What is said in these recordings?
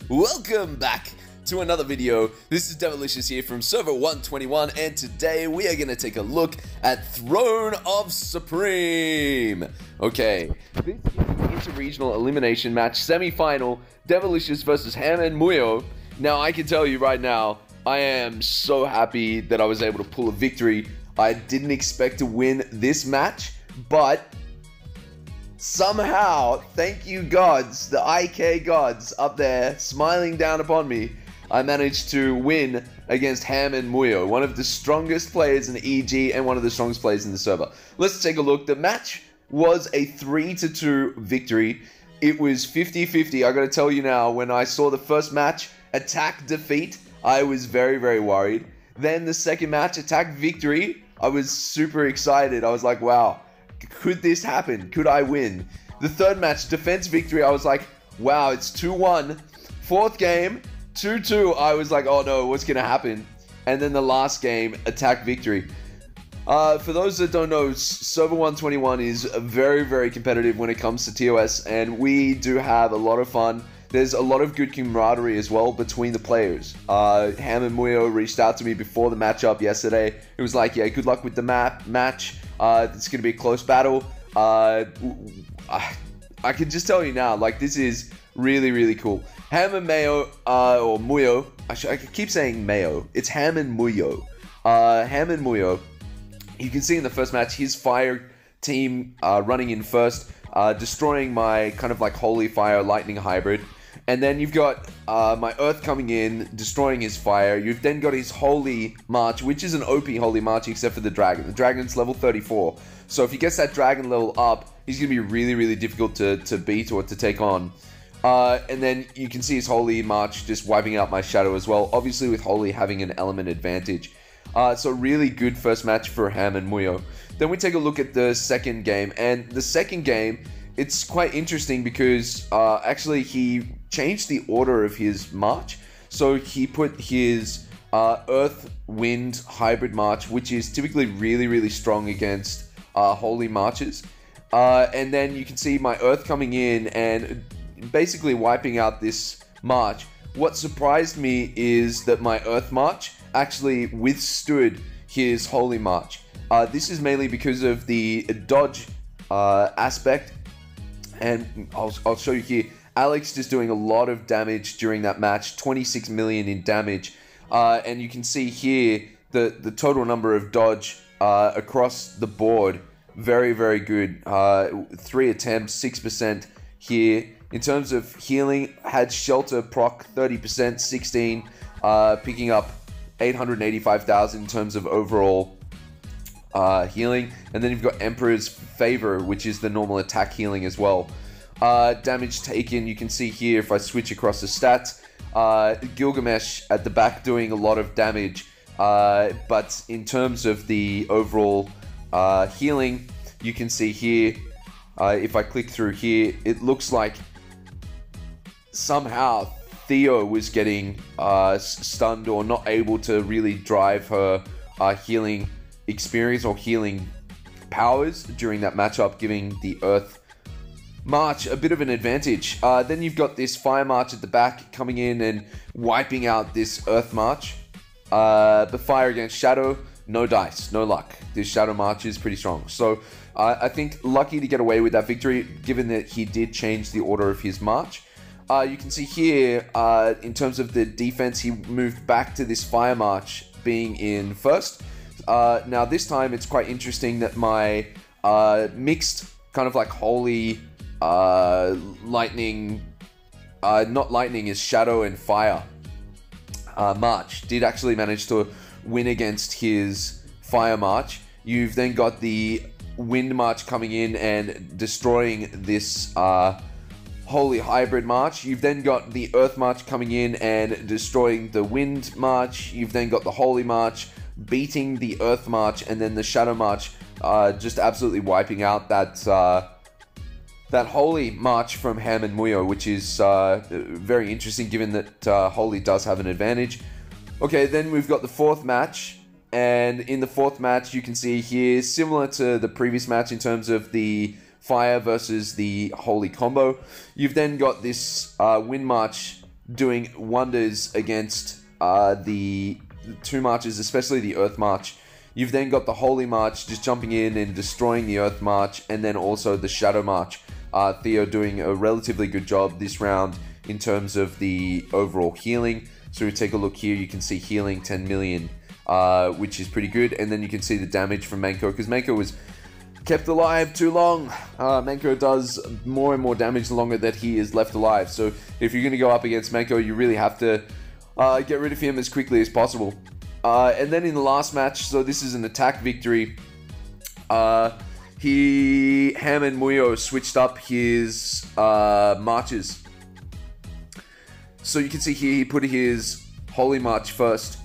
Welcome back to another video. This is Devilicious here from server 121, and today we are going to take a look at Throne of Supreme. Okay, this is an inter-regional elimination match, semi-final, Devilicious versus Ham and Muhyo. Now, I can tell you right now, I am so happy that I was able to pull a victory. I didn't expect to win this match, but somehow, thank you gods, the IK gods up there smiling down upon me, I managed to win against Ham and Muhyo, one of the strongest players in the EG and one of the strongest players in the server. Let's take a look. The match was a 3-2 victory. It was 50-50. I gotta tell you now, when I saw the first match, attack defeat, I was very, very worried. Then the second match, attack victory, I was super excited. I was like, wow, could this happen? Could I win? The third match, defense victory, I was like, wow, it's 2-1. Fourth game, 2-2. I was like, oh no, what's gonna happen? And then the last game, attack victory. For those that don't know, server 121 is very, very competitive when it comes to TOS, and we do have a lot of fun. There's a lot of good camaraderie as well between the players. Ham and Muhyo reached out to me before the matchup yesterday. It was like, yeah, good luck with the match. It's going to be a close battle. I can just tell you now, like, this is really, really cool. Ham and Mayo, or Muhyo, I keep saying Mayo. It's Ham and Muhyo. Ham and Muhyo, you can see in the first match, his fire team running in first, destroying my kind of like holy fire lightning hybrid. And then you've got my earth coming in, destroying his fire. You've then got his holy march, which is an OP holy march except for the dragon. The dragon's level 34. So if he gets that dragon level up, he's going to be really, really difficult to beat or to take on. And then you can see his holy march just wiping out my shadow as well. Obviously with holy having an element advantage. So really good first match for Ham and Muhyo. Then we take a look at the second game. And the second game, it's quite interesting because actually he changed the order of his march. So he put his Earth Wind hybrid march, which is typically really, really strong against holy marches. And then you can see my Earth coming in and basically wiping out this march. What surprised me is that my Earth march actually withstood his holy march. This is mainly because of the dodge aspect. And I'll show you here. Alex just doing a lot of damage during that match, 26 million in damage. And you can see here the total number of dodge across the board. Very, very good. 3 attempts, 6% here. In terms of healing, had shelter proc 30%, 16, picking up 885,000 in terms of overall healing. And then you've got Emperor's Favor, which is the normal attack healing as well. Damage taken, you can see here if I switch across the stats. Gilgamesh at the back doing a lot of damage. But in terms of the overall healing, you can see here, if I click through here, it looks like somehow Theo was getting stunned or not able to really drive her healing experience or healing powers during that matchup, giving the Earth March a bit of an advantage. Then you've got this Fire March at the back coming in and wiping out this Earth March. The Fire against Shadow, no dice, no luck. This Shadow March is pretty strong. So I think lucky to get away with that victory, given that he did change the order of his march. You can see here, in terms of the defense, he moved back to this Fire March being in first. Now this time it's quite interesting that my mixed kind of like holy lightning, not lightning, is shadow and fire march did actually manage to win against his fire march. You've then got the wind march coming in and destroying this Holy Hybrid March. You've then got the Earth March coming in and destroying the Wind March. You've then got the Holy March beating the Earth March, and then the Shadow March just absolutely wiping out that Holy March from Ham and Muhyo, which is very interesting given that Holy does have an advantage. Okay, then we've got the fourth match, and in the fourth match you can see here, similar to the previous match in terms of the Fire versus the Holy combo, you've then got this Wind March doing wonders against the two marches, especially the Earth March. You've then got the Holy March just jumping in and destroying the Earth March, and then also the Shadow March. Theo doing a relatively good job this round in terms of the overall healing. So we take a look here, you can see healing 10 million, which is pretty good. And then you can see the damage from Manko, because Manko was kept alive too long. Manko does more and more damage the longer that he is left alive. So if you're going to go up against Manko, you really have to get rid of him as quickly as possible. And then in the last match, so this is an attack victory, Ham and Muhyo switched up his marches. So you can see here he put his Holy March first,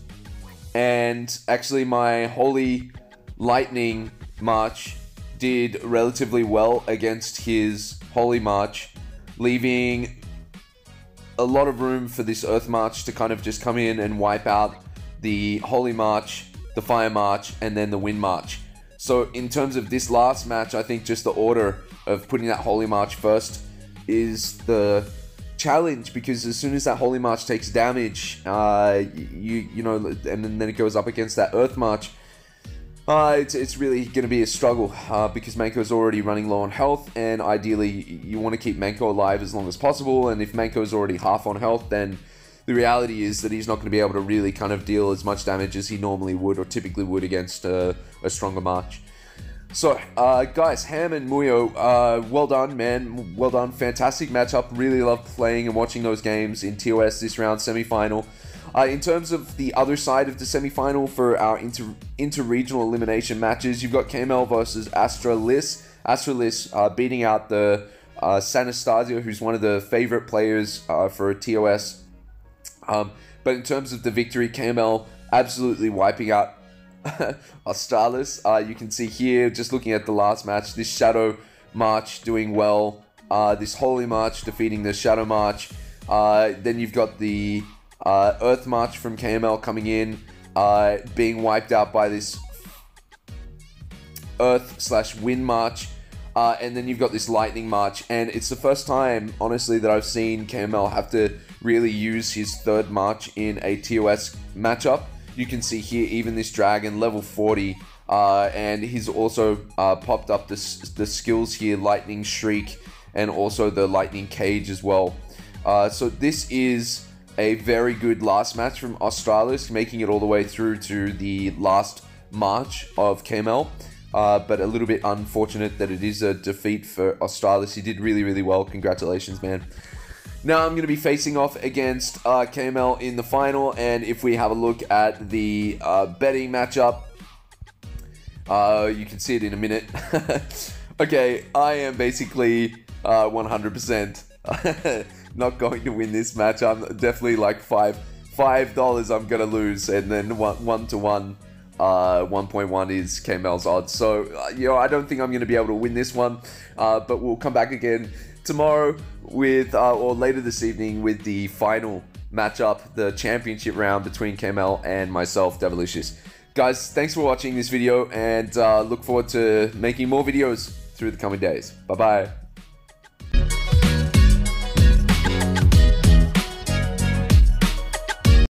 and actually my Holy Lightning March did relatively well against his Holy March, leaving a lot of room for this Earth March to kind of just come in and wipe out the Holy March, the Fire March, and then the Wind March. So in terms of this last match, I think just the order of putting that Holy March first is the challenge, because as soon as that Holy March takes damage, you know, and then it goes up against that Earth March, it's really going to be a struggle, because Manko's already running low on health, and ideally you want to keep Manko alive as long as possible. And if Manko's already half on health, then the reality is that he's not going to be able to really kind of deal as much damage as he normally would or typically would against a stronger March. So, guys, Ham and Muhyo, well done, man. Well done. Fantastic matchup. Really loved playing and watching those games in TOS this round, semi-final. In terms of the other side of the semi-final for our inter-regional elimination matches, you've got KML versus Astralis. Astralis beating out the Sanastasio, who's one of the favorite players for TOS. But in terms of the victory, KML absolutely wiping out Australis. You can see here, just looking at the last match, this Shadow March doing well, this Holy March defeating the Shadow March. Then you've got the Earth March from KML coming in, being wiped out by this Earth/Wind March. And then you've got this Lightning March, and it's the first time, honestly, that I've seen KML have to really use his third March in a TOS matchup. You can see here, even this Dragon, level 40, and he's also popped up the skills here, Lightning Shriek, and also the Lightning Cage as well. So this is a very good last match from Australis, making it all the way through to the last March of KML. But a little bit unfortunate that it is a defeat for Australis. He did really, really well. Congratulations, man. Now I'm going to be facing off against KML in the final, and if we have a look at the betting matchup, you can see it in a minute. Okay, I am basically 100% not going to win this match. I'm definitely like $5 I'm going to lose, and then 1-to-1. 1.1 is KML's odds. So, you know, I don't think I'm going to be able to win this one, but we'll come back again tomorrow with, or later this evening, with the final matchup, the championship round between KML and myself, Devilicious. Guys, thanks for watching this video, and look forward to making more videos through the coming days. Bye-bye.